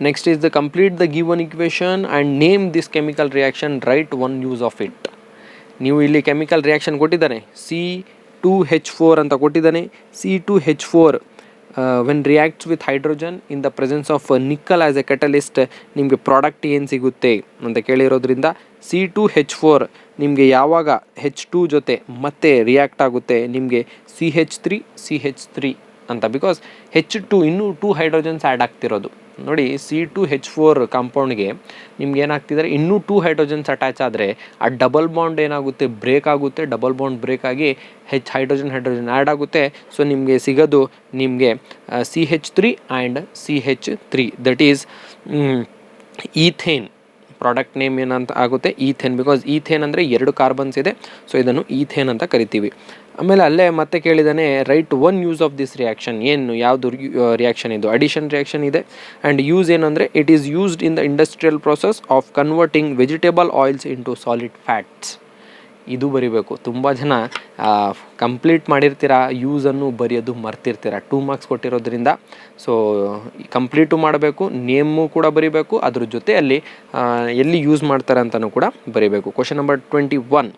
Next is the complete the given equation and name this chemical reaction, right one use of it. ನೀವು ಇಲ್ಲಿ chemical reaction ಕೊಟ್ಟಿದ್ದಾನೆ, C2H4 ಅಂತ ಕೊಟ್ಟಿದ್ದಾನೆ. C2H4 when reacts with hydrogen in the presence of nickel as A catalyst, ನಿಮಗೆ product ಏನು ಸಿಗುತ್ತೆ ಅಂತ ಕೇಳಿರೋದ್ರಿಂದ C2H4 ನಿಮಗೆ ಯಾವಾಗ H2 ಜೊತೆ ಮತ್ತೆ ರಿಯಾಕ್ಟ್ ಆಗುತ್ತೆ ನಿಮಗೆ CH3 ಅಂತ, ಬಿಕಾಸ್ H2 ಇನ್ನೂ 2 ಹೈಡ್ರೋಜನ್ಸ್ ಆ್ಯಡ್ ಆಗ್ತಿರೋದು. ನೋಡಿ, C2H4 ಕಾಂಪೌಂಡ್ಗೆ ನಿಮ್ಗೆ ಏನಾಗ್ತಿದ್ದಾರೆ, ಇನ್ನೂ 2 ಹೈಡ್ರೋಜನ್ಸ್ ಅಟ್ಯಾಚ್ ಆದರೆ ಆ ಡಬಲ್ ಬಾಂಡ್ ಏನಾಗುತ್ತೆ, ಬ್ರೇಕ್ ಆಗುತ್ತೆ. ಡಬಲ್ ಬಾಂಡ್ ಬ್ರೇಕ್ ಆಗಿ ಹೈಡ್ರೋಜನ್ ಆ್ಯಡ್ ಆಗುತ್ತೆ. ಸೊ ನಿಮಗೆ ಸಿಗೋದು ನಿಮಗೆ CH3 and CH3, that is ethane. Product name ಏನಂತ ಆಗುತ್ತೆ, ಈಥೇನ್. ಬಿಕಾಸ್ ಈಥೇನ್ ಅಂದರೆ 2 ಕಾರ್ಬನ್ಸ್ ಇದೆ, ಸೊ ಇದನ್ನು ಈಥೇನ್ ಅಂತ ಕರಿತೀವಿ. ಆಮೇಲೆ ಅಲ್ಲೇ ಮತ್ತೆ ಕೇಳಿದ್ದಾನೆ, write one use of this reaction. ಏನು ಯಾವುದು ರಿಯಾಕ್ಷನ್ ಇದು? ಅಡಿಷನ್ ರಿಯಾಕ್ಷನ್ ಇದೆ. ಆ್ಯಂಡ್ ಯೂಸ್ ಏನಂದರೆ, it is used in the industrial process of converting vegetable oils into solid fats. ಇದು ಬರಿಬೇಕು. ತುಂಬ ಜನ ಕಂಪ್ಲೀಟ್ ಮಾಡಿರ್ತೀರ, ಯೂಸನ್ನು ಬರೆಯೋದು ಮರ್ತಿರ್ತೀರ. 2 ಮಾರ್ಕ್ಸ್ ಕೊಟ್ಟಿರೋದ್ರಿಂದ ಸೊ ಕಂಪ್ಲೀಟು ಮಾಡಬೇಕು, ನೇಮು ಕೂಡ ಬರಿಬೇಕು, ಅದ್ರ ಜೊತೆಯಲ್ಲಿ ಎಲ್ಲಿ ಯೂಸ್ ಮಾಡ್ತಾರೆ ಅಂತಲೂ ಕೂಡ ಬರಿಬೇಕು. Question number 21.